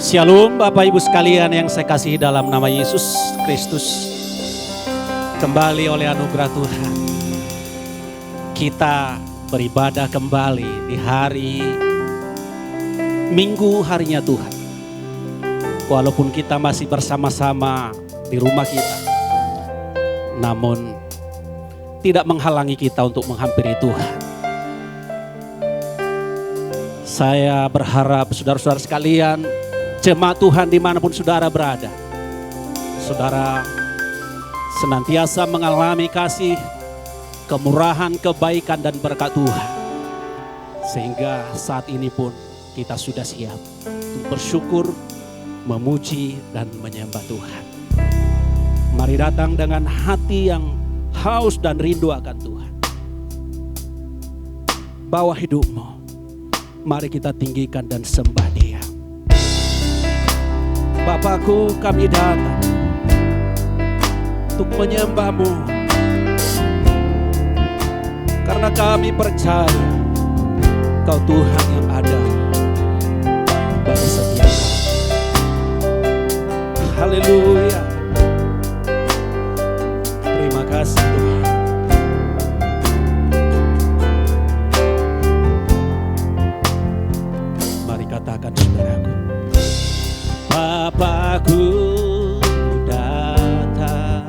Shalom Bapak Ibu sekalian yang saya kasihi dalam nama Yesus Kristus. Kembali oleh anugerah Tuhan, kita beribadah kembali di hari Minggu, harinya Tuhan. Walaupun kita masih bersama-sama di rumah kita, namun tidak menghalangi kita untuk menghampiri Tuhan. Saya berharap saudara-saudara sekalian, jemaat Tuhan dimanapun saudara berada, saudara senantiasa mengalami kasih, kemurahan, kebaikan dan berkat Tuhan. Sehingga saat ini pun kita sudah siap untuk bersyukur, memuji dan menyembah Tuhan. Mari datang dengan hati yang haus dan rindu akan Tuhan. Bawa hidupmu, mari kita tinggikan dan sembah Dia. Bapakku, kami datang untuk menyembah-Mu, karena kami percaya Kau Tuhan yang ada bagi setiap kami. Haleluya. Terima kasih Tuhan. Mari katakan saudaraku, Bapakku datang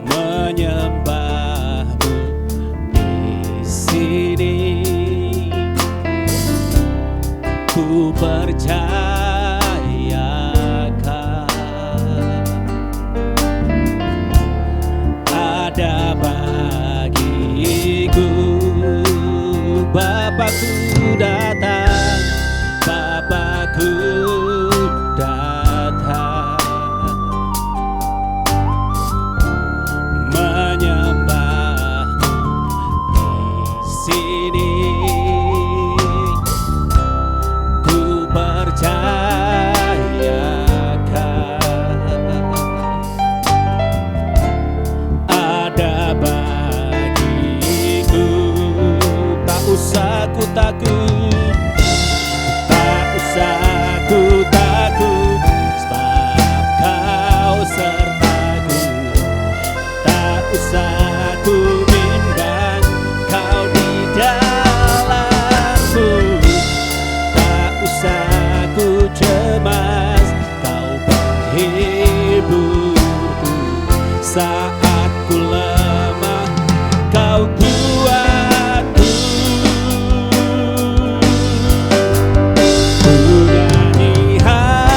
menyembah-Mu di sini. Ku percayakan ada bagiku. Bapakku datang, Bapakku datang menyembah-Mu di sini. Ku percayakan ada bagiku. Tak usah ku takut, tak usah ku takut, sebab Kau sertaku. Tak usah ku bimbang, Kau di dalamku. Tak usah ku cemas, Kau penghiburku. Saat ku lemah, Kau kuatku. Ku nyanyi haleluya,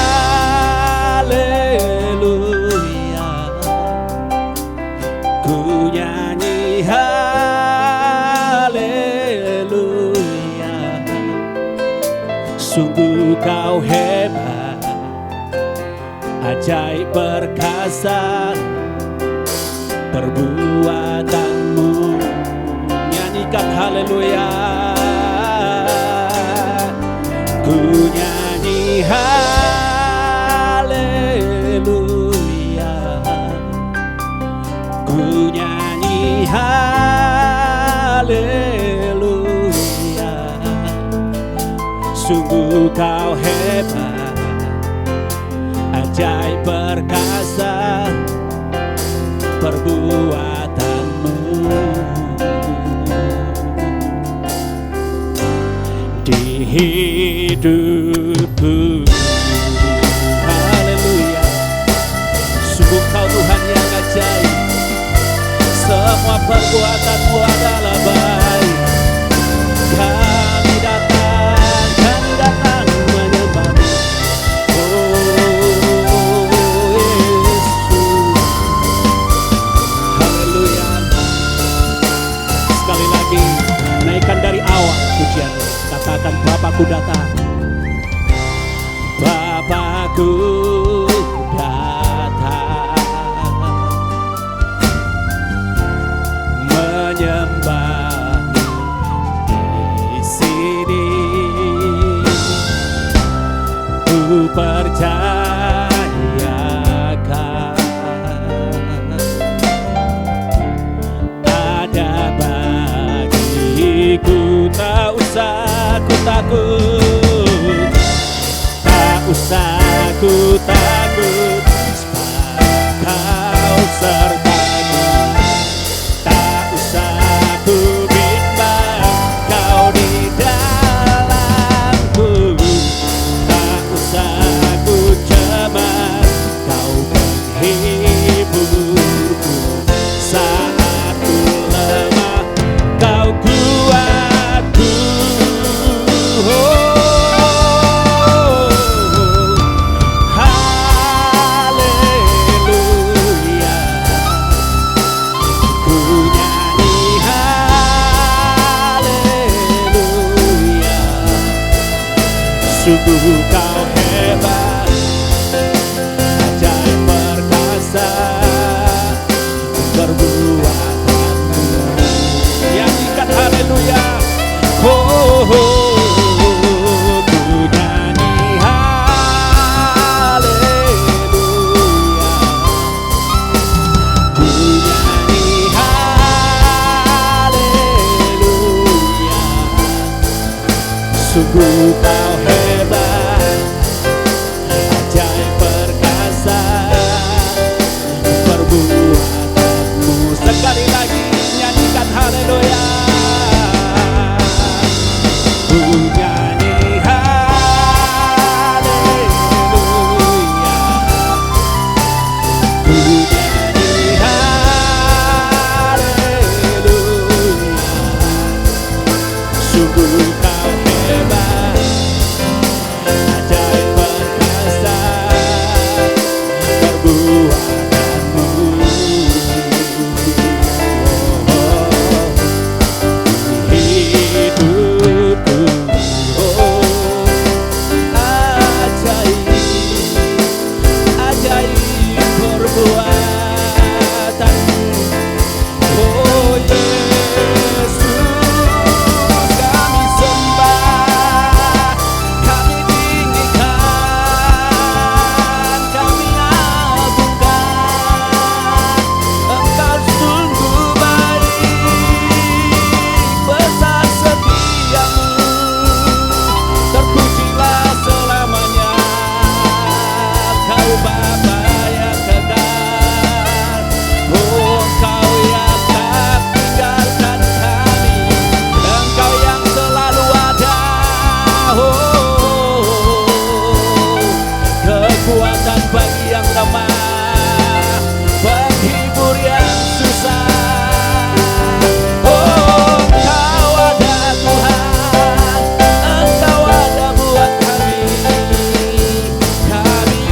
ku nyanyi haleluya. Sungguh Kau hebat, ajaib perkasa perbuatan-Mu. Nyanyikan haleluya. Ku nyanyi haleluya, ku nyanyi haleluya. Sungguh Kau hebat, ajaib perkasa perbuatan-Mu. Di hidupku, haleluya. Sungguh Kau Tuhan yang ajaib, semua perbuatan-Mu adalah baik. Kami datang menyembah-Mu, oh Yesus. Haleluya. Sekali lagi, naikkan dari awal pujian, katakan Bapakku datang, Bapakku datang menyembah ku takut, sebab Kau sertaku. Tak usah ku bimbang, Kau di dalamku. Tak usah ku cemas, Kau menghiburku. Saat ku lemah, Kau kuatku. Haleluya, ku nyanyi haleluya. Sungguh Kau hebat, ajaib perkasa perbuatanmu. Nyanyikan haleluya. Oh, ku nyanyi haleluya. Ku nyanyi haleluya. Sungguh Kau hebat, ajaib perkasa perbuatanmu. Sekali lagi nyanyikan haleluya. Ku nyanyi haleluya. Ku nyanyi haleluya. Sungguh Kau hebat, ajaib perkasa perbuatanmu. Hidupku, ajaib, ajaib perbuatanmu. Oh Yesus, kami sembah, kami tinggikan, kami agungkan. Engkau sungguh baik, besar setiamu, terpujilah selamanya. Kau Bapa yang kekal, oh Engkau yang tak tinggalkan kami, Engkau yang selalu ada. Oh, kekuatan bagi yang lemah, penghibur yang susah. Oh, Engkau ada Tuhan, Engkau ada buat kami. Kami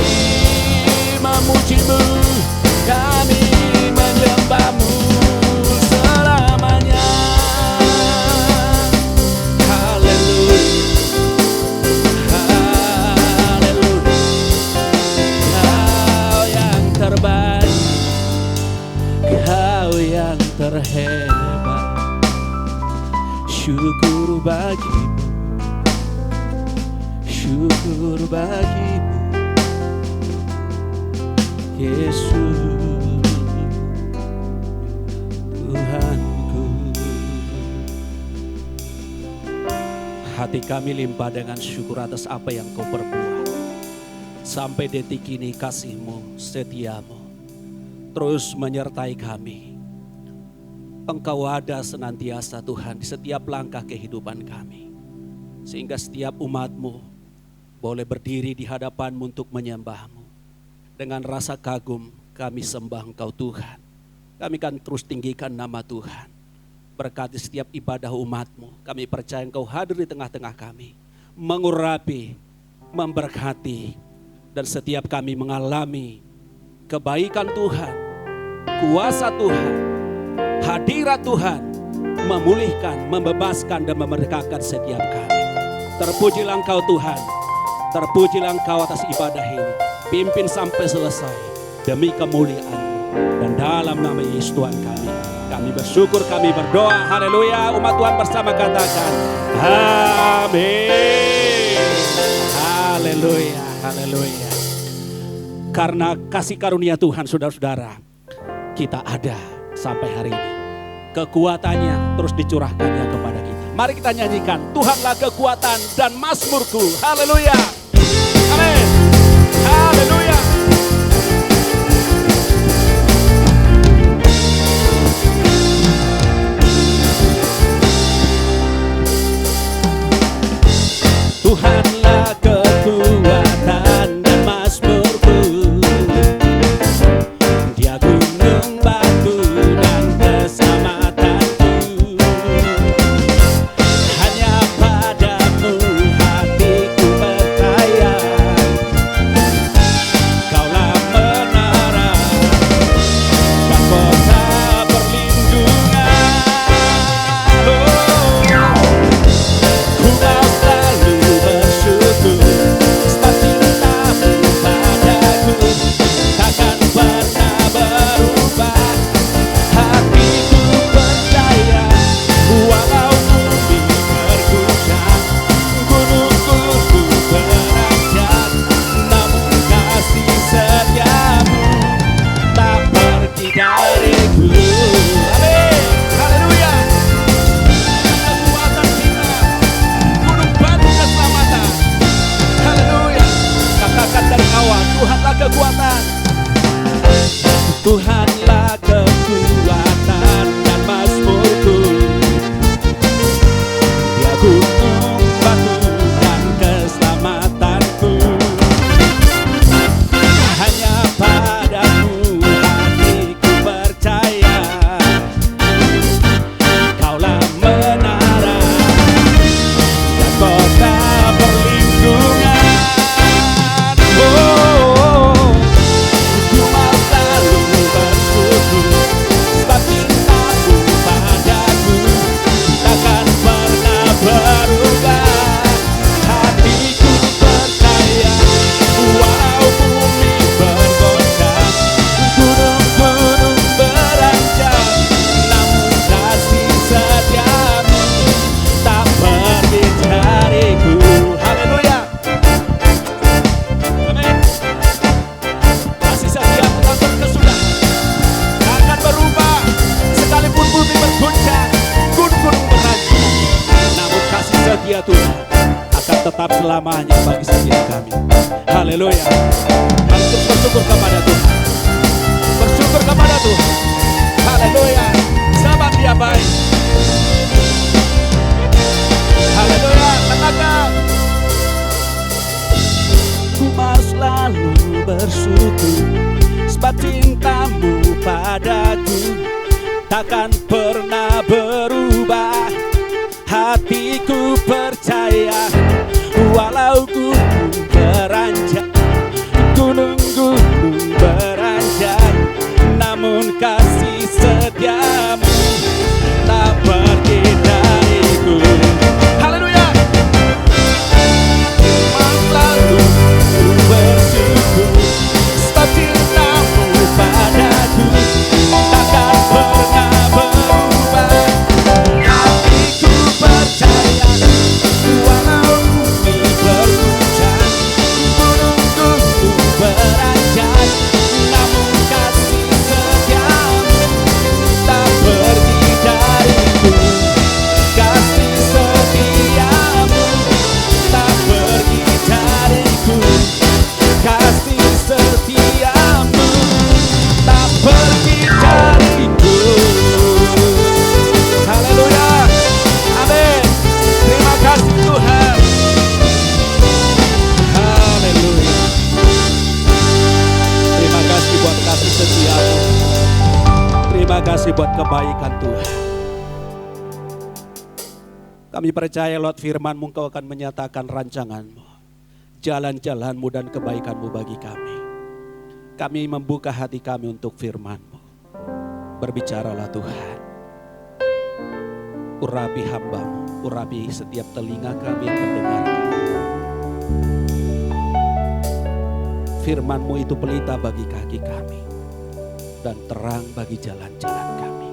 memuji-Mu, kami menyembah-Mu selamanya. Haleluya, haleluya. Kau yang terbaik, Kau yang terhebat. Syukur bagi-Mu, syukur bagi-Mu, Yesus Tuhanku. Hati kami limpah dengan syukur atas apa yang Kau perbuat. Sampai detik ini kasih-Mu, setia-Mu terus menyertai kami. Engkau ada senantiasa Tuhan di setiap langkah kehidupan kami. Sehingga setiap umat-Mu boleh berdiri di hadapan-Mu untuk menyembah-Mu. Dengan rasa kagum kami sembah Engkau Tuhan. Kami akan terus tinggikan nama Tuhan. Berkati setiap ibadah umat-Mu. Kami percaya Engkau hadir di tengah-tengah kami. Mengurapi, memberkati. Dan setiap kami mengalami kebaikan Tuhan, kuasa Tuhan, hadirat Tuhan, memulihkan, membebaskan dan memerdekakan setiap kami. Terpujilah Engkau Tuhan, terpujilah Engkau atas ibadah ini. Pimpin sampai selesai demi kemuliaan-Mu. Dan dalam nama Yesus Tuhan kami bersyukur, kami berdoa. Haleluya. Umat Tuhan bersama katakan amin. Haleluya, haleluya. Karena kasih karunia Tuhan, saudara-saudara, kita ada sampai hari ini. Kekuatannya terus dicurahkannya kepada kita. Mari kita nyanyikan, Tuhanlah kekuatan dan mazmurku. Haleluya. Amin. Haleluya. Tuhanlah kekuatan dan mazmurku, Dia gunung batu dan keselamatanku. Hanya padamu hatiku percaya, Kaulah menara dan kota perlindungan. Ku mau selalu bersyukur sebab cintamu padaku takkan pernah berubah. Hatiku percaya walau bumi berguncang, gunung-gunung beranjak, namun kasih setiamu tak pergi dariku. Amin. Haleluya. Kekuatan kita, gunung batu keselamatan. Haleluya. Katakan dari awal, Tuhanlah kekuatan. Tuhanlah kekuatan dan mazmurku, Dia gunung batu dan keselamatanku. Hanya padamu hatiku percaya, Kaulah menara dan kota perlindungan. Ku mau selalu bersyukur sebab cintamu padaku takkan pernah berubah. Hatiku percaya walau bumi bergoncang, gunung-gunung beranjak, namun kasih setiamu tak pergi dariku. Haleluya. Amin. Kasih setiamu tak berkesudahan, akan berubah sekalipun bumi berguncang, gunung-gunung beranjak, namun kasih setia Tuhan akan tetap selamanya bagi setiap kami. Haleluya. Mari terus bersyukur kepada Tuhan, bersyukur kepada Tuhan. Haleluya. Sebab Dia baik. Haleluya. Katakan, ku mau selalu bersyukur sebab cintamu padaku takkan pernah berubah. Hatiku percaya walau gunung beranjak, gunung-gunung beranjak, namun kasih setiamu tak pergi dariku. Haleluya. Mau selalu bersyukur sebab cintamu padaku takkan pernah berubah. Hatiku percaya walau bumi berguncang, gunung-gunung beranjak, namun kasih setiamu tak pergi dariku. Kasih setiamu tak pergi dariku. Kasih setiamu tak pergi dariku. Haleluya. Amin. Terima kasih Tuhan. Haleluya. Terima kasih buat kasih setiamu. Terima kasih buat kebaikan Tuhan. Kami percaya lewat firman-Mu Engkau akan menyatakan rancangan-Mu, jalan-jalan-Mu dan kebaikan-Mu bagi kami. Kami membuka hati kami untuk firman-Mu. Berbicaralah Tuhan. Urapi hamba-Mu, urapi setiap telinga kami yang mendengarkan. Firman-Mu itu pelita bagi kaki kami dan terang bagi jalan-jalan kami.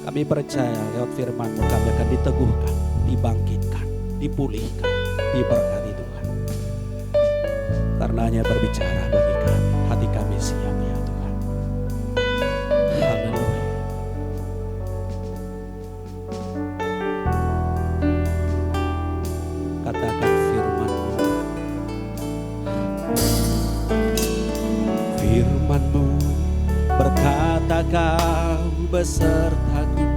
Kami percaya lewat firman-Mu kami akan diteguhkan, dibangkitkan, dipulihkan, diberkati Tuhan. Karenanya berbicara bagi kami, hati kami siap ya Tuhan. Haleluya. Katakan firman-Mu Firman-Mu berkata Kau besertaku,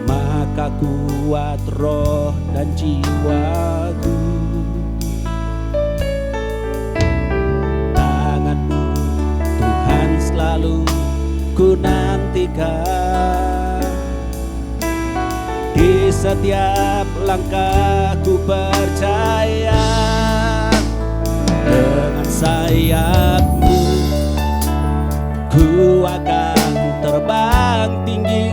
maka kuat roh dan jiwaku. Tangan-Mu Tuhan selalu ku nantikan, di setiap langkah ku percaya. Dengan sayap-Mu ku akan terbang tinggi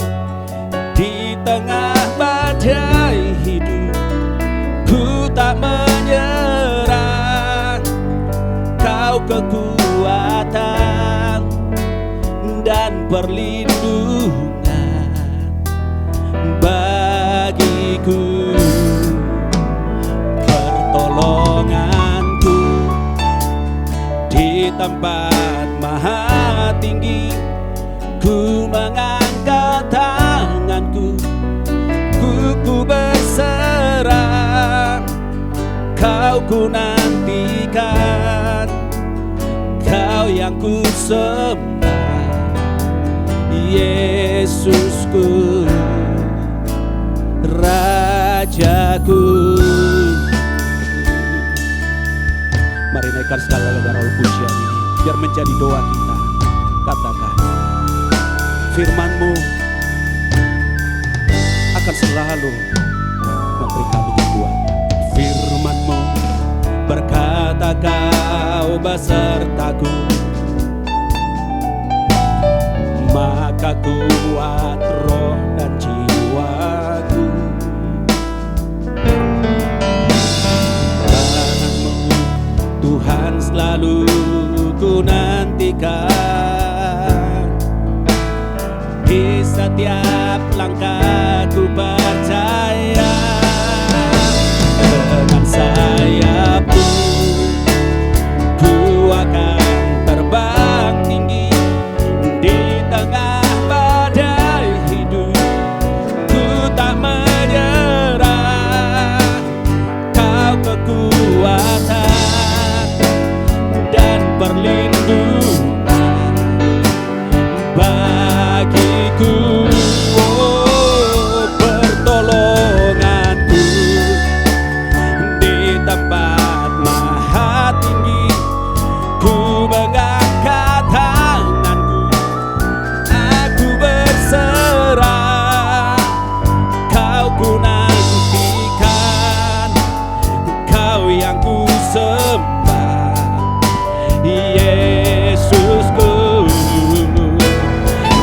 di tengah badai hidup. Ku tak menyerah, Kau kekuatan dan perlindungan bagiku. Pertolonganku di tempat maha tinggi, ku mengangkat tanganku, ku berserah. Kau ku nantikan, Kau yang ku sembah, Yesusku, Rajaku. Mari naikkan segala negara pujian ini, biar menjadi doa kita. Katakan, Firman-Mu akan selalu memberi kami kekuatan. Firman-Mu berkata Kau besertaku, maka kuat roh dan jiwaku. Tangan-Mu Tuhan selalu ku nantikan, di setiap langkah ku percaya. Dengan sayap-Mu ku akan terbang tinggi di tengah badai hidup. Ku tak menyerah, Kau kekuatan dan perlindungan bagiku. Oh, pertolonganku di tempat maha tinggi, ku mengangkat tanganku, aku berserah. Kau ku nantikan, Kau yang ku sembah, Yesusku.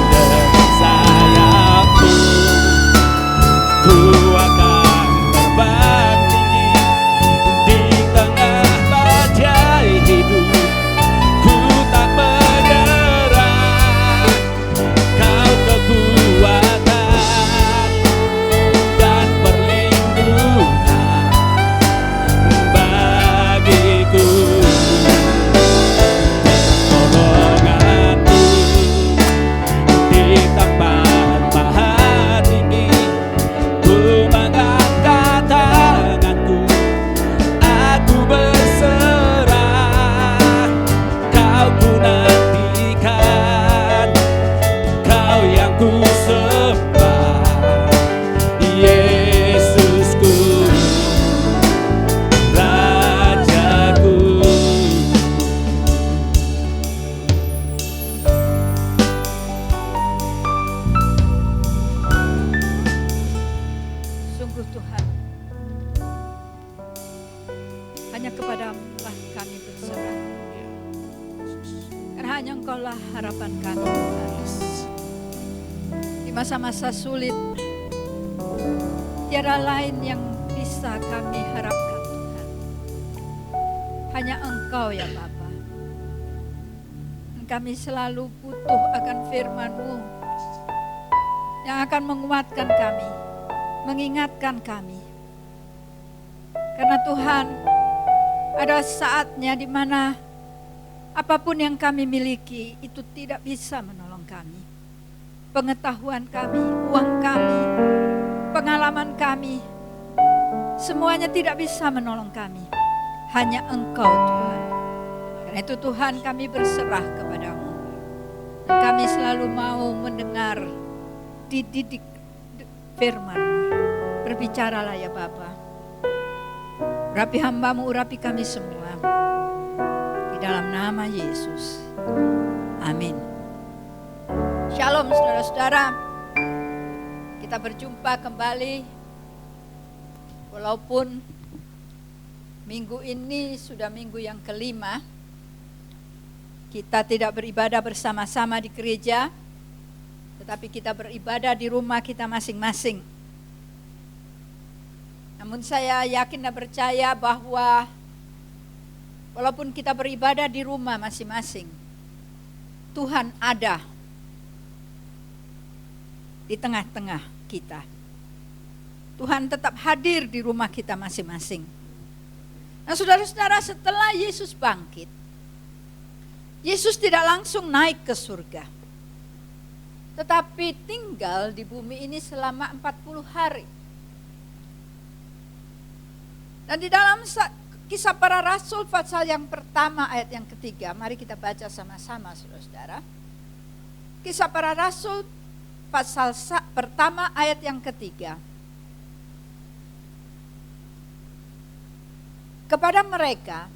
Dengan sayap-Mu ku akan terbang tinggi di tengah badai hidup. Ku tak menyerah, Kau kekuatan dan perlindungan bagiku. Pertolonganku di tempat maha tinggi, ku mengangkat tanganku, aku berserah. Kau ku nantikan, Kau yang ku sembah, Yesusku, Rajaku. Sungguh Tuhan, hanya kepada-Mu kami berserah. Karena hanya Engkau-lah harapan kami, Tuhan. Di masa-masa sulit, tiada lain yang bisa kami harapkan, Tuhan. Hanya Engkau ya Bapa. Dan kami selalu butuh akan firman-Mu yang akan menguatkan kami, mengingatkan kami. Karena Tuhan, ada saatnya di mana apapun yang kami miliki itu tidak bisa menolong kami. Pengetahuan kami, uang kami, pengalaman kami, semuanya tidak bisa menolong kami. Hanya Engkau Tuhan. Karena itu Tuhan, kami berserah kepadamu. Dan kami selalu mau mendengar, dididik firman-Mu. Berbicaralah ya Bapa. Urapi hamba-Mu, urapi kami semua. Di dalam nama Yesus. Amin. Shalom saudara-saudara. Kita berjumpa kembali. Walaupun minggu ini sudah minggu yang kelima, kita tidak beribadah bersama-sama di gereja, tetapi kita beribadah di rumah kita masing-masing. Namun saya yakin dan percaya bahwa walaupun kita beribadah di rumah masing-masing, Tuhan ada di tengah-tengah kita. Tuhan tetap hadir di rumah kita masing-masing. Nah saudara-saudara, setelah Yesus bangkit, Yesus tidak langsung naik ke surga, tetapi tinggal di bumi ini selama 40 hari. Dan di dalam Kisah Para Rasul pasal yang pertama ayat yang ketiga, mari kita baca sama-sama saudara-saudara. Kisah Para Rasul pasal pertama ayat yang ketiga. Kepada mereka,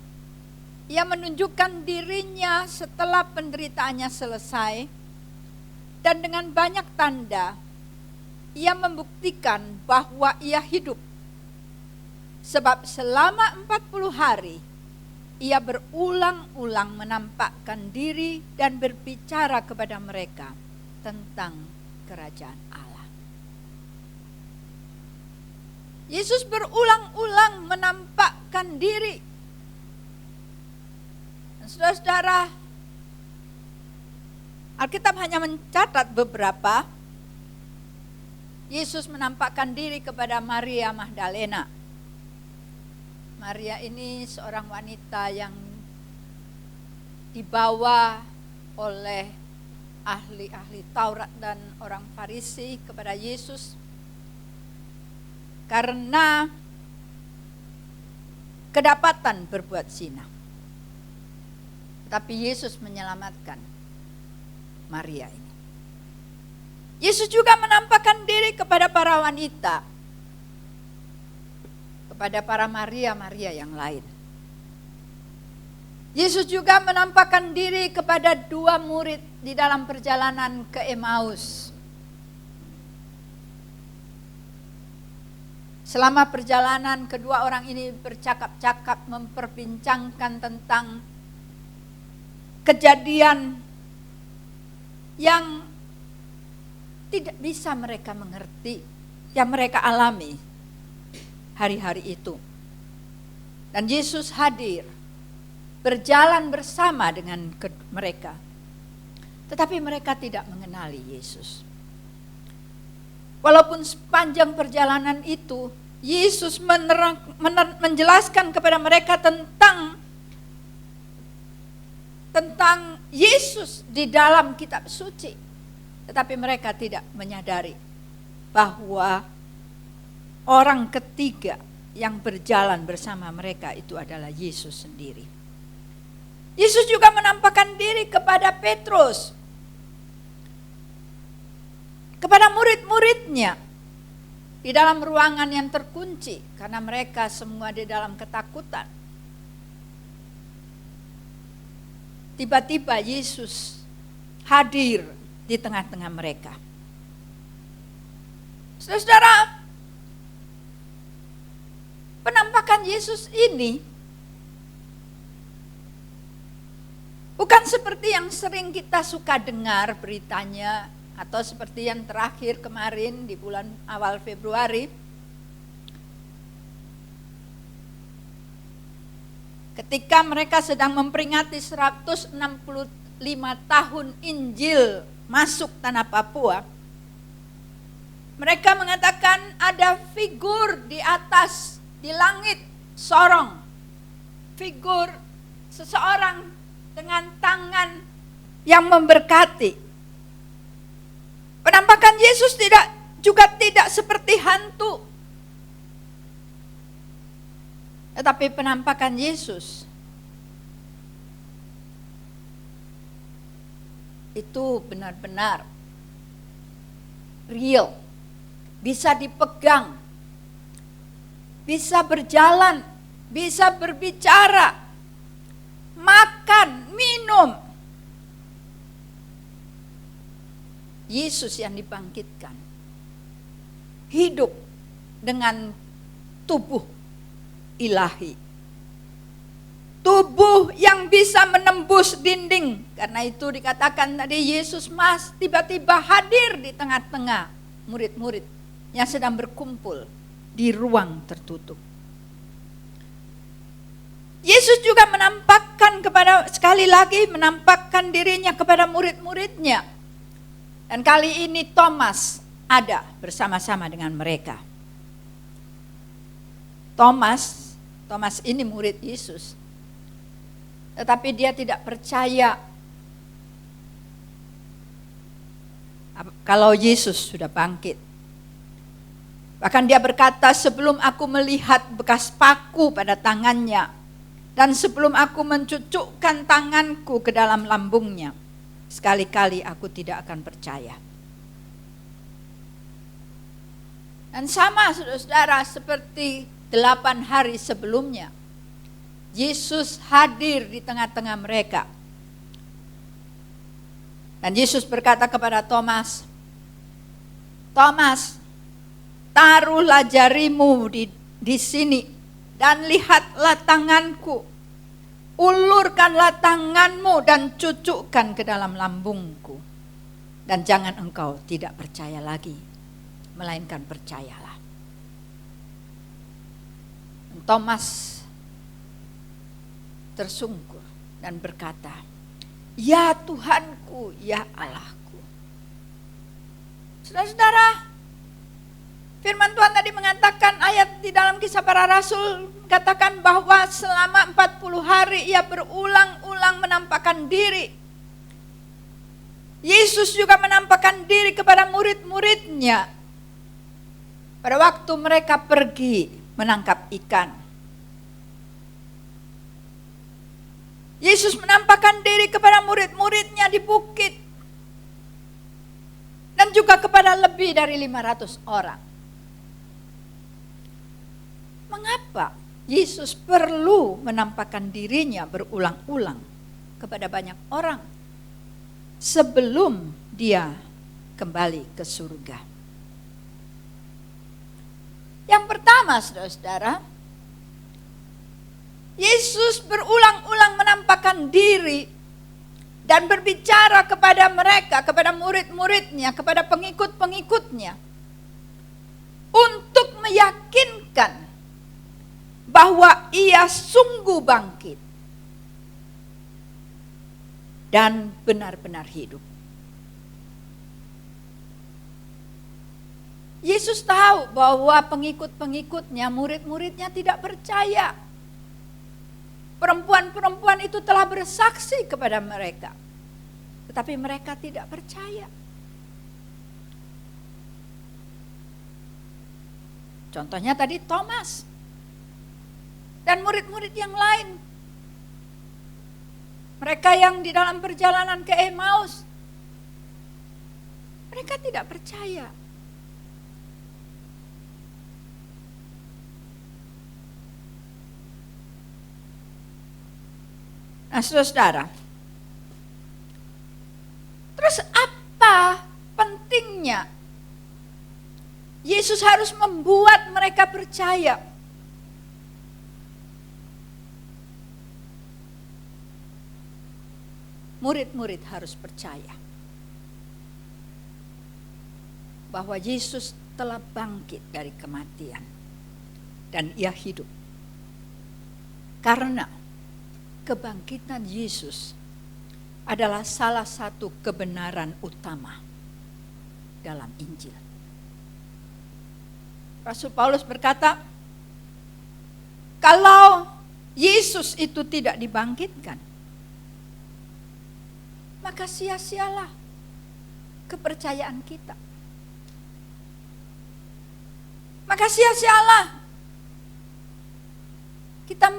Ia menunjukkan dirinya setelah penderitaannya selesai, dan dengan banyak tanda, Ia membuktikan bahwa Ia hidup. Sebab selama 40 hari, Ia berulang-ulang menampakkan diri dan berbicara kepada mereka tentang kerajaan Allah. Yesus berulang-ulang menampakkan diri. Saudara-saudara, Alkitab hanya mencatat beberapa. Yesus menampakkan diri kepada Maria Magdalena. Maria ini seorang wanita yang dibawa oleh ahli-ahli Taurat dan orang Farisi kepada Yesus karena kedapatan berbuat zina. Tapi Yesus menyelamatkan Maria ini. Yesus juga menampakkan diri kepada para wanita, kepada para Maria-Maria yang lain. Yesus juga menampakkan diri kepada 2 murid di dalam perjalanan ke Emmaus. Selama perjalanan, kedua orang ini bercakap-cakap memperbincangkan tentang kejadian yang tidak bisa mereka mengerti, yang mereka alami hari-hari itu. Dan Yesus hadir, berjalan bersama dengan mereka. Tetapi mereka tidak mengenali Yesus. Walaupun sepanjang perjalanan itu, Yesus menjelaskan kepada mereka tentang Yesus di dalam kitab suci. Tetapi mereka tidak menyadari bahwa orang ketiga yang berjalan bersama mereka itu adalah Yesus sendiri. Yesus juga menampakkan diri kepada Petrus, kepada murid-muridnya di dalam ruangan yang terkunci karena mereka semua di dalam ketakutan. Tiba-tiba Yesus hadir di tengah-tengah mereka. Saudara-saudara, penampakan Yesus ini bukan seperti yang sering kita suka dengar beritanya, atau seperti yang terakhir kemarin di bulan awal Februari, ketika mereka sedang memperingati 165 tahun Injil masuk tanah Papua. Mereka mengatakan ada figur di atas, di langit sorong. Figur seseorang dengan tangan yang memberkati. Penampakan Yesus juga tidak seperti hantu. Tetapi penampakan Yesus itu benar-benar real, bisa dipegang, bisa berjalan, bisa berbicara, makan, minum. Yesus yang dibangkitkan hidup dengan tubuh ilahi, tubuh yang bisa menembus dinding. Karena itu dikatakan tadi Yesus tiba-tiba hadir di tengah-tengah murid-murid yang sedang berkumpul di ruang tertutup. Yesus juga sekali lagi menampakkan dirinya kepada murid-muridnya. Dan kali ini Thomas ada bersama-sama dengan mereka. Thomas ini murid Yesus. Tetapi dia tidak percaya kalau Yesus sudah bangkit. Bahkan dia berkata, sebelum aku melihat bekas paku pada tangannya, dan sebelum aku mencucukkan tanganku ke dalam lambungnya, sekali-kali aku tidak akan percaya. Dan sama saudara-saudara seperti 8 hari sebelumnya, Yesus hadir di tengah-tengah mereka. Dan Yesus berkata kepada Thomas, Thomas, taruhlah jarimu di sini dan lihatlah tanganku. Ulurkanlah tanganmu dan cucukkan ke dalam lambungku. Dan jangan engkau tidak percaya lagi, melainkan percayalah. Thomas tersungkur dan berkata, ya Tuhanku, ya Allahku. Saudara-saudara, firman Tuhan tadi mengatakan, ayat di dalam Kisah Para Rasul katakan bahwa selama 40 hari ia berulang-ulang menampakkan diri. Yesus juga menampakkan diri kepada murid-muridnya pada waktu mereka pergi menangkap ikan. Yesus menampakkan diri kepada murid-muridnya di bukit dan juga kepada lebih dari 500 orang. Mengapa Yesus perlu menampakkan dirinya berulang-ulang kepada banyak orang sebelum dia kembali ke surga? Yang pertama, saudara-saudara, Yesus berulang-ulang menampakkan diri dan berbicara kepada mereka, kepada murid-muridnya, kepada pengikut-pengikutnya, untuk meyakinkan bahwa ia sungguh bangkit dan benar-benar hidup. Yesus tahu bahwa pengikut-pengikutnya, murid-muridnya tidak percaya. Perempuan-perempuan itu telah bersaksi kepada mereka, tetapi mereka tidak percaya. Contohnya tadi Thomas dan murid-murid yang lain. Mereka yang di dalam perjalanan ke Emmaus, mereka tidak percaya. Nah, saudara, terus apa pentingnya Yesus harus membuat mereka percaya? Murid-murid harus percaya bahwa Yesus telah bangkit dari kematian dan ia hidup. Karena kebangkitan Yesus adalah salah satu kebenaran utama dalam Injil. Rasul Paulus berkata, kalau Yesus itu tidak dibangkitkan, maka sia-sialah kepercayaan kita. Maka sia-sialah kita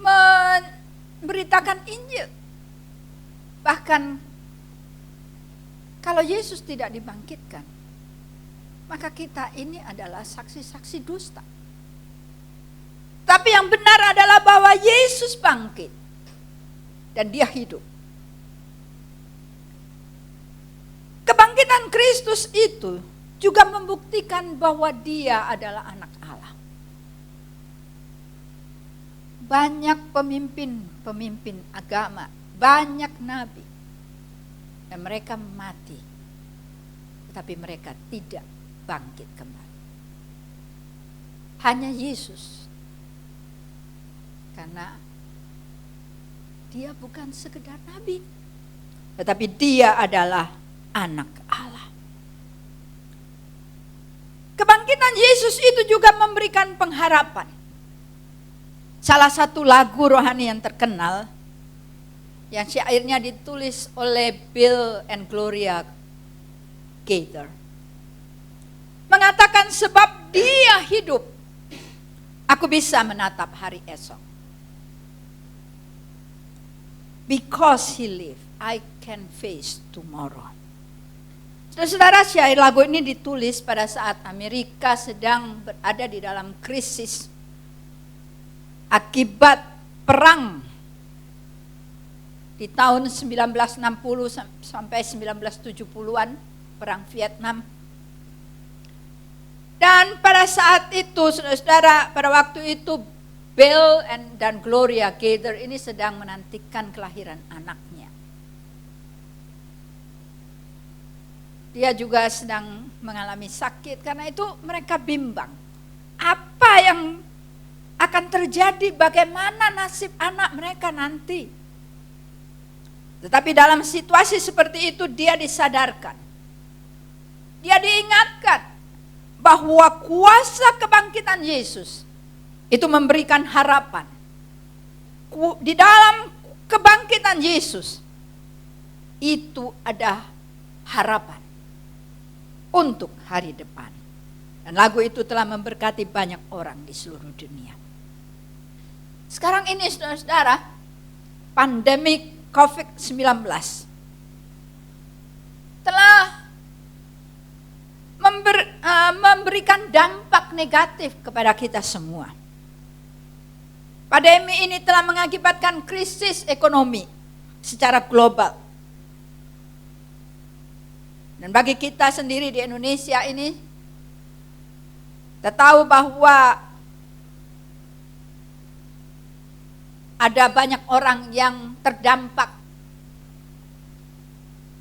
memberitakan Injil. Bahkan Kalau Yesus tidak dibangkitkan, maka kita ini adalah saksi-saksi dusta. Tapi yang benar adalah bahwa Yesus bangkit dan dia hidup. Kebangkitan Kristus itu juga membuktikan bahwa dia adalah anak Allah. Banyak pemimpin agama, banyak nabi, dan mereka mati, tetapi mereka tidak bangkit kembali. Hanya Yesus, karena dia bukan sekedar nabi, tetapi dia adalah anak Allah. Kebangkitan Yesus itu juga memberikan pengharapan. Salah satu lagu rohani yang terkenal, yang syairnya ditulis oleh Bill and Gloria Gaither, mengatakan, sebab dia hidup, aku bisa menatap hari esok. Because he live, I can face tomorrow. Saudara, syair lagu ini ditulis pada saat Amerika sedang berada di dalam krisis akibat perang di tahun 1960 sampai 1970-an, perang Vietnam. Dan pada saat itu, saudara, pada waktu itu Bill dan Gloria Gaither ini sedang menantikan kelahiran anaknya. Dia juga sedang mengalami sakit, karena itu mereka bimbang. Apa yang akan terjadi, bagaimana nasib anak mereka nanti. Tetapi dalam situasi seperti itu dia disadarkan. Dia diingatkan bahwa kuasa kebangkitan Yesus itu memberikan harapan. Di dalam kebangkitan Yesus itu ada harapan untuk hari depan. Dan lagu itu telah memberkati banyak orang di seluruh dunia. Sekarang ini saudara-saudara, pandemi COVID-19 telah memberikan dampak negatif kepada kita semua. Pandemi ini telah mengakibatkan krisis ekonomi secara global. Dan bagi kita sendiri di Indonesia ini, kita tahu bahwa ada banyak orang yang terdampak,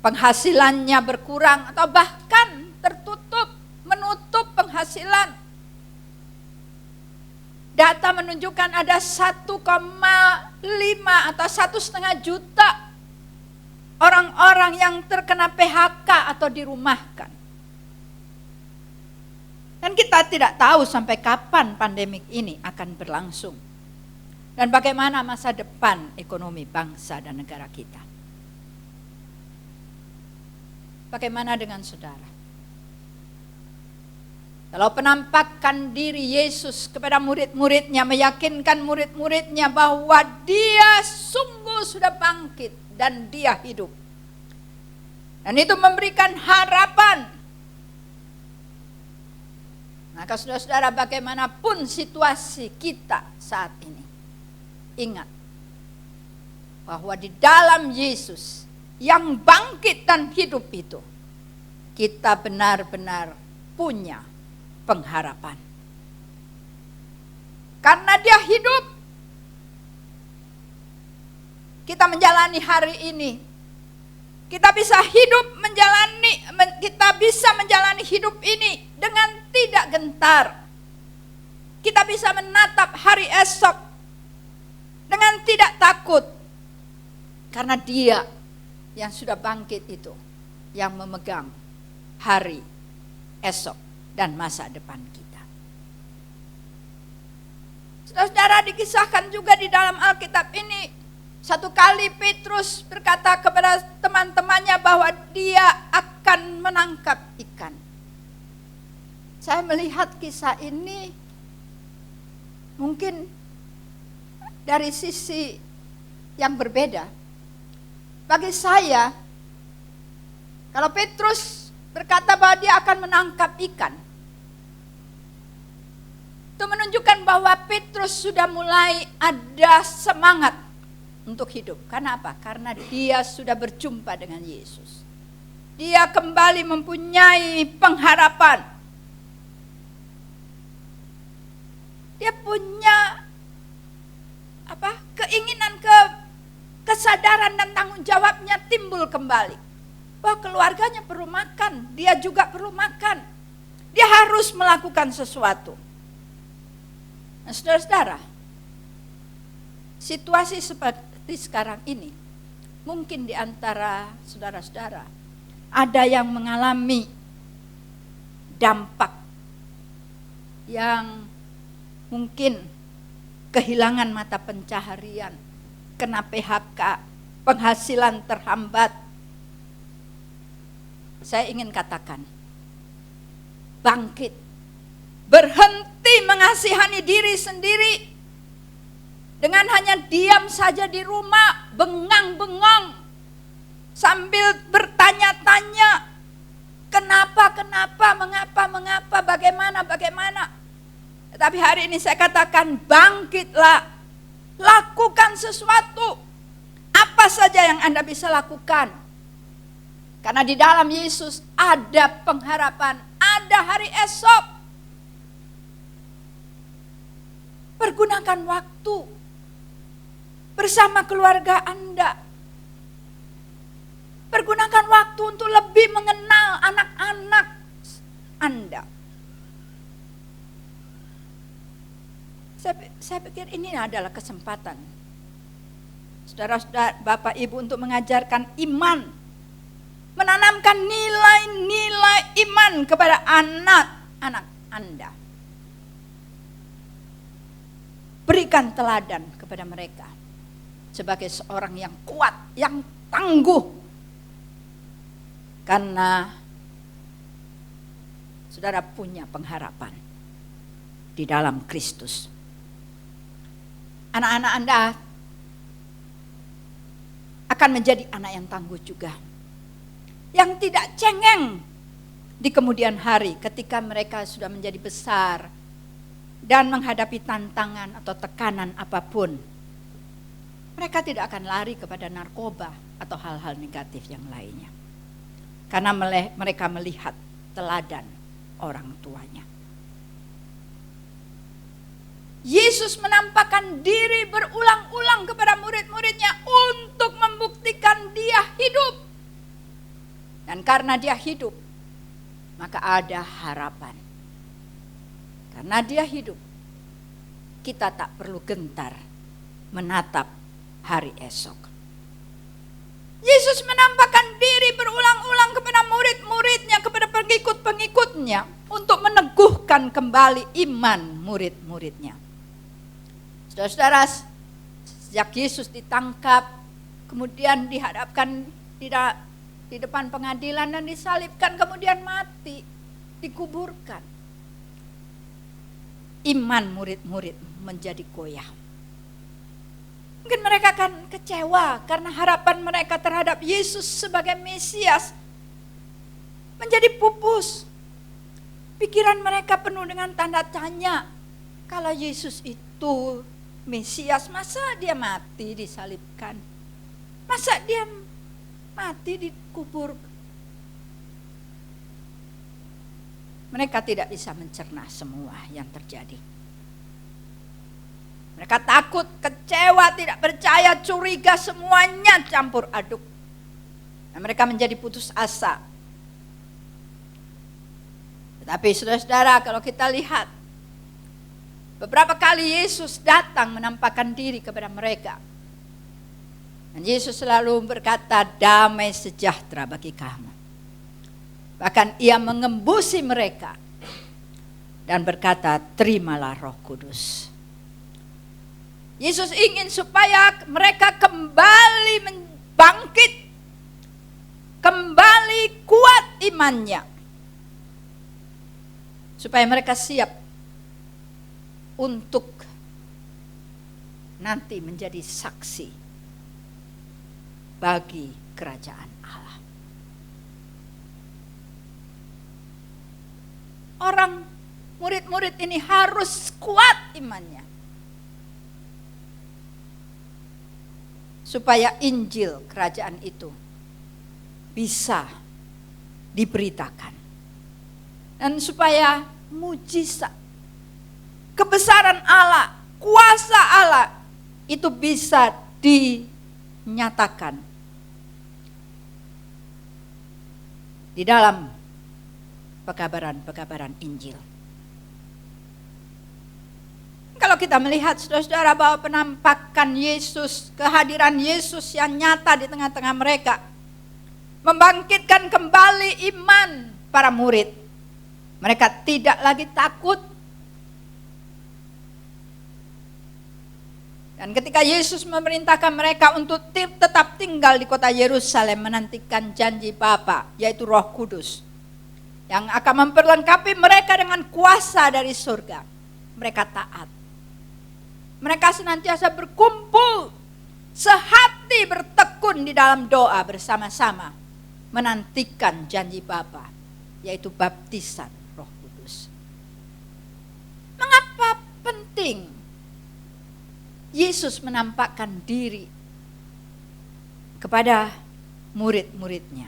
penghasilannya berkurang atau bahkan menutup penghasilan. Data menunjukkan ada 1,5 atau 1,5 juta orang-orang yang terkena PHK atau dirumahkan. Dan kita tidak tahu sampai kapan pandemik ini akan berlangsung. Dan bagaimana masa depan ekonomi bangsa dan negara kita. Bagaimana dengan saudara? Kalau penampakan diri Yesus kepada murid-muridnya, meyakinkan murid-muridnya bahwa dia sungguh sudah bangkit dan dia hidup. Dan itu memberikan harapan. Maka saudara-saudara, bagaimanapun situasi kita saat ini, ingat bahwa di dalam Yesus yang bangkit dan hidup itu, kita benar-benar punya pengharapan. Karena dia hidup, kita menjalani hari ini. Kita bisa menjalani hidup ini dengan tidak gentar. Kita bisa menatap hari esok dengan tidak takut. Karena dia yang sudah bangkit itu, yang memegang hari esok dan masa depan kita. Saudara-saudara, dikisahkan juga di dalam Alkitab ini, satu kali Petrus berkata kepada teman-temannya bahwa dia akan menangkap ikan. Saya melihat kisah ini mungkin dari sisi yang berbeda. Bagi saya, Kalau Petrus berkata bahwa dia akan menangkap ikan, itu menunjukkan bahwa Petrus sudah mulai ada semangat untuk hidup. Karena apa? Karena dia sudah berjumpa dengan Yesus. Dia kembali mempunyai pengharapan. Dia punya keinginan, kesadaran dan tanggung jawabnya timbul kembali. Bahwa keluarganya perlu makan, dia juga perlu makan. Dia harus melakukan sesuatu. Nah, saudara-saudara, situasi seperti sekarang ini, mungkin di antara saudara-saudara ada yang mengalami dampak yang mungkin kehilangan mata pencaharian, kena PHK, penghasilan terhambat. Saya ingin katakan, bangkit, berhenti mengasihani diri sendiri dengan hanya diam saja di rumah, bengang-bengong, sambil bertanya-tanya, kenapa, mengapa, bagaimana. Tetapi hari ini saya katakan, bangkitlah, lakukan sesuatu. Apa saja yang Anda bisa lakukan. Karena di dalam Yesus ada pengharapan, ada hari esok. Pergunakan waktu bersama keluarga Anda. Pergunakan waktu untuk lebih mengenal anak-anak Anda. Saya pikir ini adalah kesempatan saudara-saudara, Bapak Ibu, untuk mengajarkan iman, menanamkan nilai-nilai iman kepada anak-anak Anda. Berikan teladan kepada mereka sebagai seorang yang kuat, yang tangguh. Karena saudara punya pengharapan di dalam Kristus. Anak-anak Anda akan menjadi anak yang tangguh juga. Yang tidak cengeng di kemudian hari ketika mereka sudah menjadi besar dan menghadapi tantangan atau tekanan apapun. Mereka tidak akan lari kepada narkoba atau hal-hal negatif yang lainnya. Karena mereka melihat teladan orang tuanya. Yesus menampakkan diri berulang-ulang kepada murid-muridnya untuk membuktikan dia hidup. Dan karena dia hidup, maka ada harapan. Karena dia hidup, kita tak perlu gentar menatap hari esok. Yesus menampakkan diri berulang-ulang kepada murid-muridnya, kepada pengikut-pengikutnya, untuk meneguhkan kembali iman murid-muridnya. Saudara-saudara, sejak Yesus ditangkap, kemudian dihadapkan di depan pengadilan dan disalibkan, kemudian mati, dikuburkan. Iman murid-murid menjadi goyah. Mungkin mereka akan kecewa karena harapan mereka terhadap Yesus sebagai Mesias menjadi pupus. Pikiran mereka penuh dengan tanda tanya. Kalau Yesus itu Mesias, masa dia mati disalibkan? Masa dia mati dikubur? Mereka tidak bisa mencerna semua yang terjadi. Mereka takut, kecewa, tidak percaya, curiga, semuanya campur aduk. Dan mereka menjadi putus asa. Tetapi saudara-saudara, kalau kita lihat, beberapa kali Yesus datang menampakkan diri kepada mereka. Dan Yesus selalu berkata, damai sejahtera bagi kamu. Bahkan ia mengembusi mereka dan berkata, terimalah Roh Kudus. Yesus ingin supaya mereka kembali bangkit, kembali kuat imannya, supaya mereka siap untuk nanti menjadi saksi bagi kerajaan Allah. orang murid-murid ini harus kuat imannya. Supaya Injil kerajaan itu bisa diberitakan. Dan supaya mujizat, kebesaran Allah, kuasa Allah itu bisa dinyatakan di dalam pekabaran Injil. Kalau kita melihat saudara-saudara bahwa penampakan Yesus, kehadiran Yesus yang nyata di tengah-tengah mereka, membangkitkan kembali iman para murid. Mereka tidak lagi takut. Dan ketika Yesus memerintahkan mereka untuk tetap tinggal di kota Yerusalem menantikan janji Bapa, yaitu Roh Kudus, yang akan memperlengkapi mereka dengan kuasa dari surga. Mereka taat. Mereka senantiasa berkumpul, sehati bertekun di dalam doa bersama-sama, menantikan janji Bapa, yaitu baptisan Roh Kudus. Mengapa penting Yesus menampakkan diri kepada murid-muridnya?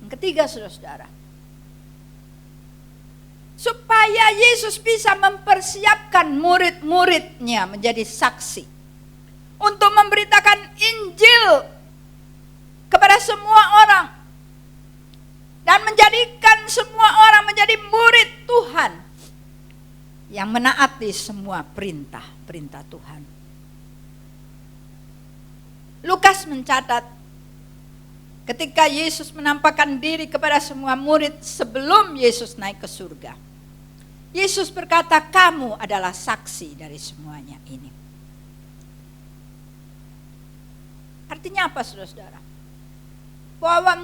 Yang ketiga, saudara-saudara, supaya Yesus bisa mempersiapkan murid-muridnya menjadi saksi untuk memberitakan Injil kepada semua orang dan menjadikan semua orang menjadi murid Tuhan yang menaati semua perintah-perintah Tuhan. Lukas mencatat ketika Yesus menampakkan diri kepada semua murid sebelum Yesus naik ke surga, Yesus berkata, kamu adalah saksi dari semuanya ini. Artinya apa, saudara-saudara? Bahwa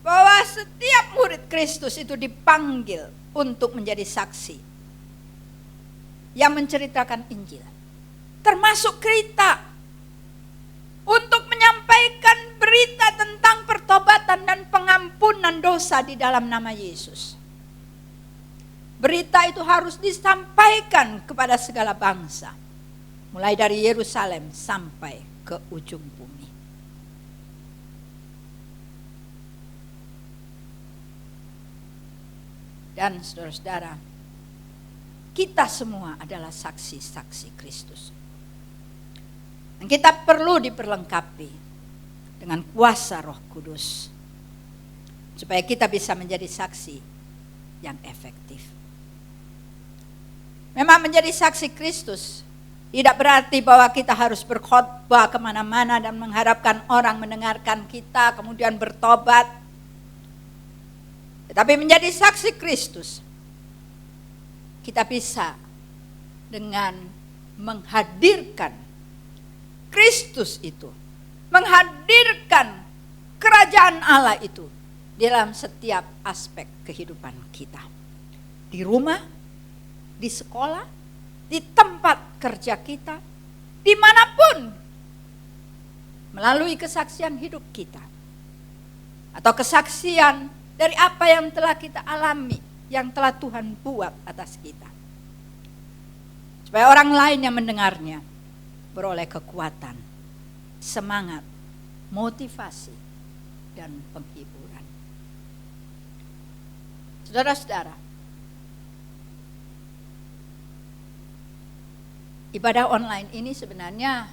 bahwa setiap murid Kristus itu dipanggil untuk menjadi saksi yang menceritakan Injil. Termasuk kita, untuk menyampaikan berita tentang pertobatan dan pengampunan dosa di dalam nama Yesus. Berita itu harus disampaikan kepada segala bangsa, mulai dari Yerusalem sampai ke ujung bumi. Dan saudara-saudara, kita semua adalah saksi-saksi Kristus. Dan kita perlu diperlengkapi dengan kuasa Roh Kudus, supaya kita bisa menjadi saksi yang efektif. Memang menjadi saksi Kristus tidak berarti bahwa kita harus berkhotbah kemana-mana dan mengharapkan orang mendengarkan kita kemudian bertobat. Tetapi menjadi saksi Kristus, kita bisa dengan menghadirkan Kristus itu, menghadirkan kerajaan Allah itu dalam setiap aspek kehidupan kita. Di rumah, di sekolah, di tempat kerja kita, dimanapun, melalui kesaksian hidup kita, atau kesaksian dari apa yang telah kita alami, yang telah Tuhan buat atas kita. Supaya orang lain yang mendengarnya beroleh kekuatan, semangat, motivasi, dan penghiburan. Saudara-saudara, ibadah online ini sebenarnya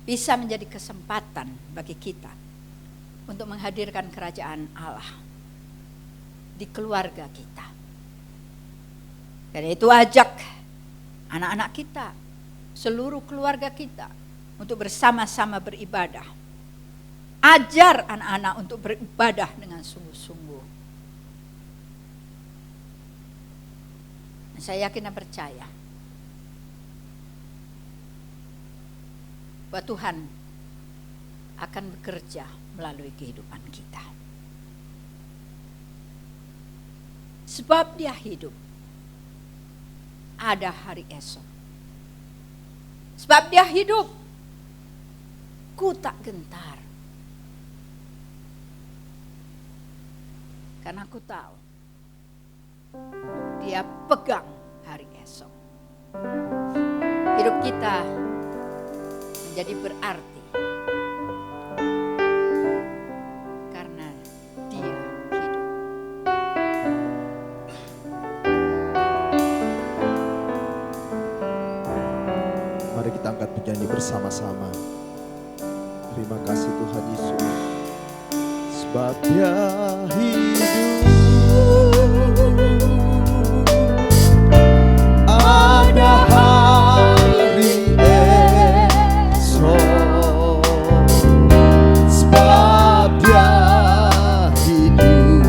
bisa menjadi kesempatan bagi kita untuk menghadirkan kerajaan Allah di keluarga kita. Karena itu ajak anak-anak kita, seluruh keluarga kita untuk bersama-sama beribadah. Ajar anak-anak untuk beribadah dengan sungguh-sungguh. Saya yakin dan percaya bahwa Tuhan akan bekerja melalui kehidupan kita. Sebab Dia hidup, ada hari esok. Sebab Dia hidup, ku tak gentar. Karena aku tahu Dia pegang hari esok. Hidup kita menjadi berarti karena Dia hidup. Mari kita angkat pujian bersama-sama. Terima kasih Tuhan Yesus, sebab Dia hidup. Ada hari esok, sebab Dia hidup.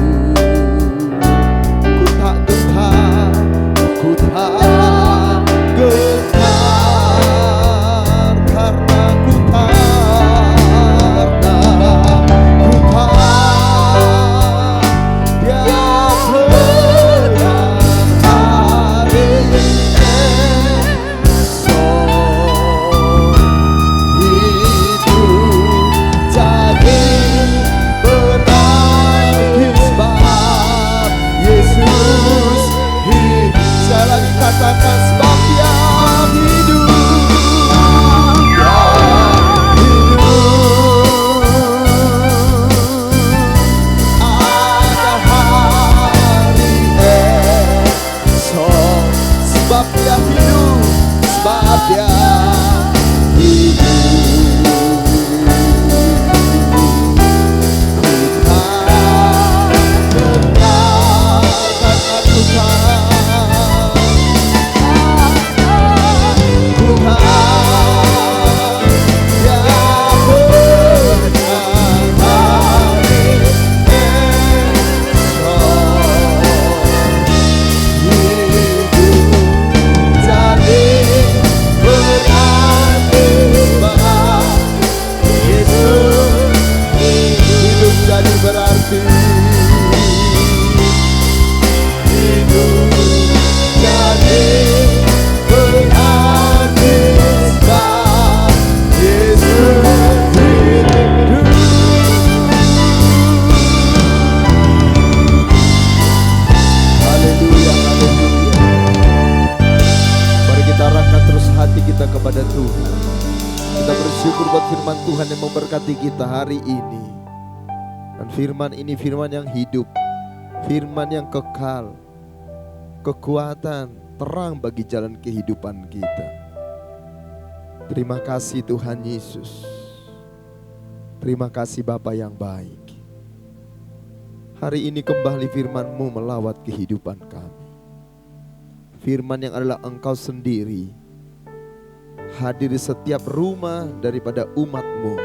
Ku tak gentar, ku tak gentar, karena ku tak Dia pegang hari esok. Hidup jadi berarti sebab Yesus hidup. Saya lagi katakan sebab Dia hidup. Dia hidup. Ada hari esok, sebab Dia hidup, sebab Dia hidup. Ku tak karena ku Dia pegang hari esok. Hidup jadi berarti sebab Yesus hidup jadi berarti. Hidup jadi berarti sebab Yesus hidup. Haleluya, haleluya. Mari kita arahkan terus hati kita kepada Tuhan. Kita bersyukur buat firman Tuhan yang memberkati kita hari ini. Dan firman ini firman yang hidup, firman yang kekal, kekuatan, terang bagi jalan kehidupan kita. Terima kasih Tuhan Yesus. Terima kasih Bapa yang baik. Hari ini kembali firman-Mu melawat kehidupan kami. Firman yang adalah Engkau sendiri hadir di setiap rumah daripada umat-Mu,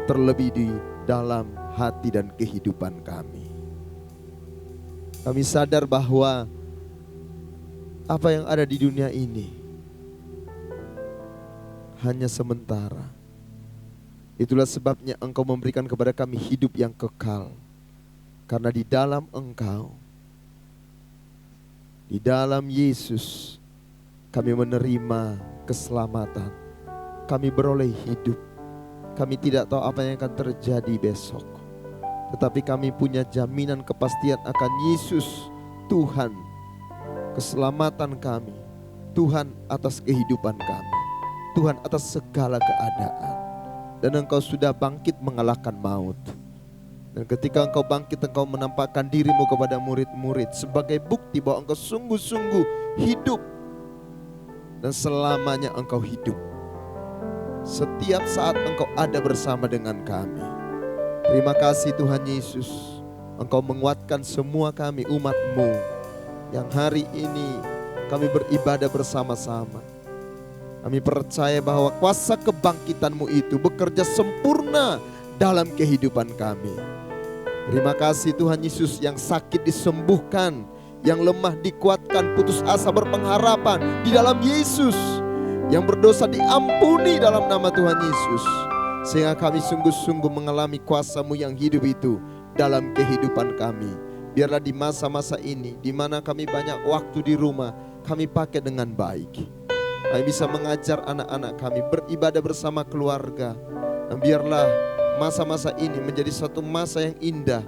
terlebih di dalam hati dan kehidupan kami. Kami sadar bahwa apa yang ada di dunia ini hanya sementara. Itulah sebabnya Engkau memberikan kepada kami hidup yang kekal. Karena di dalam Engkau, di dalam Yesus, kami menerima keselamatan. Kami beroleh hidup. Kami tidak tahu apa yang akan terjadi besok. Tetapi kami punya jaminan kepastian akan Yesus, Tuhan, keselamatan kami, Tuhan atas kehidupan kami, Tuhan atas segala keadaan. Dan Engkau sudah bangkit mengalahkan maut. Dan ketika Engkau bangkit, Engkau menampakkan dirimu kepada murid-murid sebagai bukti bahwa Engkau sungguh-sungguh hidup. Dan selamanya Engkau hidup. Setiap saat Engkau ada bersama dengan kami. Terima kasih Tuhan Yesus. Engkau menguatkan semua kami umat-Mu yang hari ini kami beribadah bersama-sama. Kami percaya bahwa kuasa kebangkitan-Mu itu bekerja sempurna dalam kehidupan kami. Terima kasih Tuhan Yesus, yang sakit disembuhkan, yang lemah dikuatkan, putus asa berpengharapan di dalam Yesus, yang berdosa diampuni dalam nama Tuhan Yesus. Sehingga kami sungguh-sungguh mengalami kuasa-Mu yang hidup itu dalam kehidupan kami. Biarlah di masa-masa ini, di mana kami banyak waktu di rumah, kami pakai dengan baik. Kami bisa mengajar anak-anak kami, beribadah bersama keluarga. Dan biarlah masa-masa ini menjadi satu masa yang indah,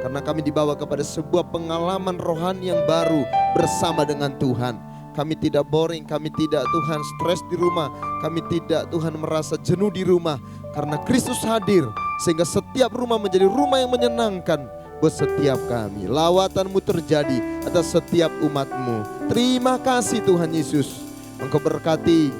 Karena kami dibawa kepada sebuah pengalaman rohani yang baru bersama dengan Tuhan. Kami tidak boring, kami tidak Tuhan stres di rumah, kami tidak Tuhan merasa jenuh di rumah. Karena Kristus hadir sehingga setiap rumah menjadi rumah yang menyenangkan buat setiap kami. Lawatan-Mu terjadi atas setiap umat-Mu. Terima kasih Tuhan Yesus. Engkau berkati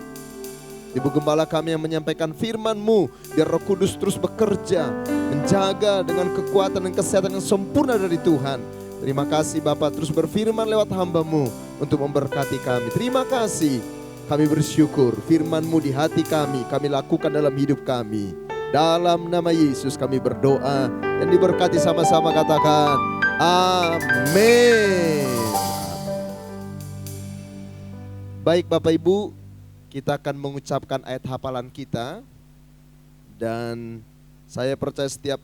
Ibu Gembala kami yang menyampaikan firman-Mu, biar Roh Kudus terus bekerja, menjaga dengan kekuatan dan kesehatan yang sempurna dari Tuhan. Terima kasih Bapak, terus berfirman lewat hamba-Mu untuk memberkati kami. Terima kasih, kami bersyukur firman-Mu di hati kami lakukan dalam hidup kami. Dalam nama Yesus kami berdoa dan diberkati sama-sama, katakan amin. Baik Bapak Ibu, kita akan mengucapkan ayat hafalan kita. Dan saya percaya setiap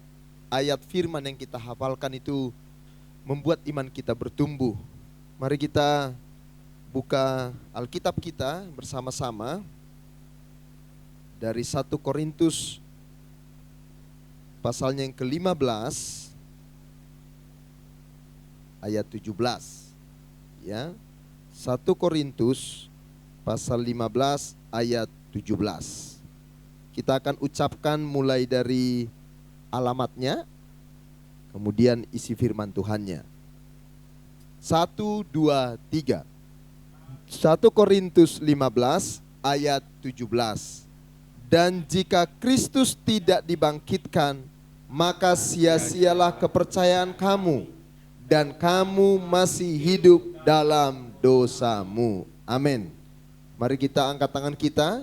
ayat firman yang kita hafalkan itu membuat iman kita bertumbuh. Mari kita buka Alkitab kita bersama-sama dari 1 Korintus pasalnya yang ke-15 ayat 17. Ya. 1 Korintus pasal 15 ayat 17. Kita akan ucapkan mulai dari alamatnya, kemudian isi firman Tuhannya. 1, 2, 3. 1 Korintus 15 ayat 17. Dan jika Kristus tidak dibangkitkan, maka sia-sialah kepercayaan kamu, dan kamu masih hidup dalam dosamu. Amin. Mari kita angkat tangan kita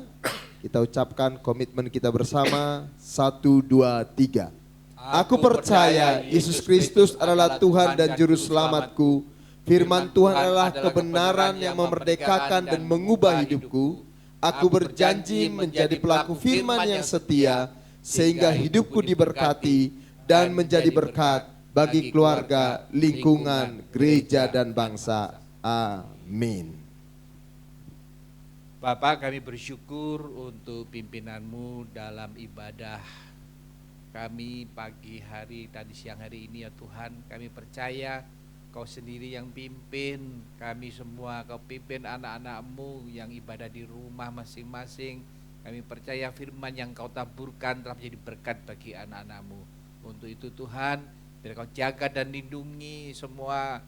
ucapkan komitmen kita bersama. 1, 2, 3. Aku percaya Yesus Kristus adalah Tuhan dan Juru Selamatku. Firman Tuhan adalah kebenaran yang memerdekakan dan mengubah hidupku. Aku berjanji menjadi pelaku firman yang setia, sehingga hidupku diberkati dan menjadi berkat bagi keluarga, lingkungan, gereja, dan bangsa. Amin. Bapak, kami bersyukur untuk pimpinan-Mu dalam ibadah kami pagi hari, tadi siang hari ini ya Tuhan. Kami percaya Kau sendiri yang pimpin kami semua. Kau pimpin anak-anak-Mu yang ibadah di rumah masing-masing. Kami percaya firman yang Kau taburkan telah menjadi berkat bagi anak-anak-Mu. Untuk itu Tuhan, biar Kau jaga dan lindungi semua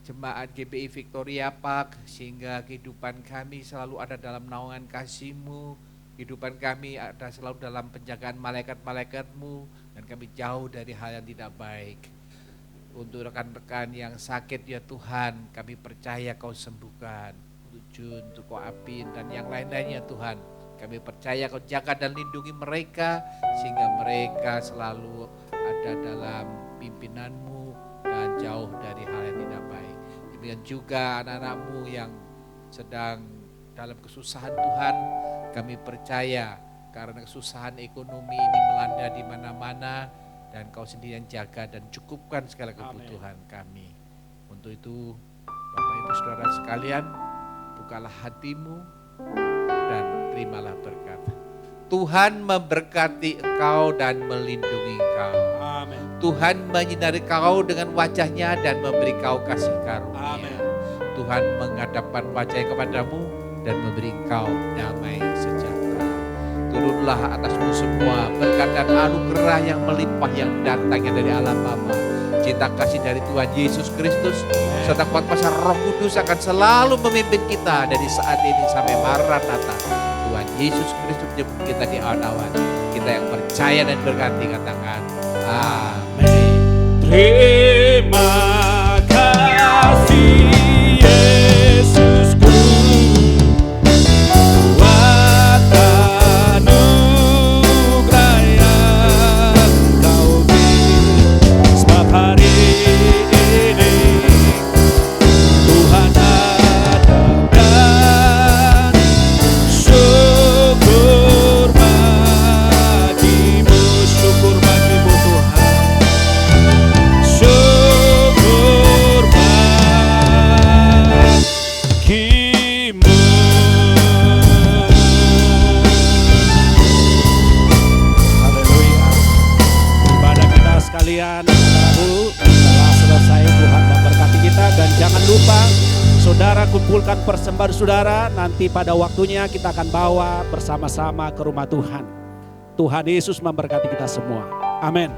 Jemaat GBI Victoria Park, sehingga kehidupan kami selalu ada dalam naungan kasih-Mu, kehidupan kami ada selalu dalam penjagaan malaikat-malaikat-Mu, dan kami jauh dari hal yang tidak baik. Untuk rekan-rekan yang sakit ya Tuhan, kami percaya Kau sembuhkan. Untuk Jun, untuk Ko Apin, dan yang lain-lainnya Tuhan, kami percaya Kau jaga dan lindungi mereka, sehingga mereka selalu ada dalam pimpinan-Mu dan jauh dari hal yang tidak baik. Demikian juga anak-anak-Mu yang sedang dalam kesusahan Tuhan, kami percaya karena kesusahan ekonomi ini melanda di mana-mana, dan Kau sendiri yang jaga dan cukupkan segala kebutuhan kami. Untuk itu Bapak Ibu Saudara sekalian, bukalah hatimu dan terimalah berkat. Tuhan memberkati engkau dan melindungi engkau. Amin. Tuhan menyinari kau dengan wajahnya dan memberi kau kasih karunia. Amin. Tuhan menghadapkan wajahnya kepadamu dan memberi kau damai sejahtera. Turunlah atasmu semua berkat dan anugerah yang melimpah yang datangnya dari Allah Bapa. Cinta kasih dari Tuhan Yesus Kristus serta kuat kuasa Roh Kudus akan selalu memimpin kita dari saat ini sampai Maranatha. Tuhan Yesus Kristus jemput kita di awan-awan. Kita yang percaya dan berkati katakan amin. Terima kasih Yesusku, buat anugerah yang Kau beri. Sebab hari ini Tuhan ada dan syukur bagimu Tuhan. Syukur lupa, saudara kumpulkan persembahan saudara, nanti pada waktunya kita akan bawa bersama-sama ke rumah Tuhan. Tuhan Yesus memberkati kita semua. Amin.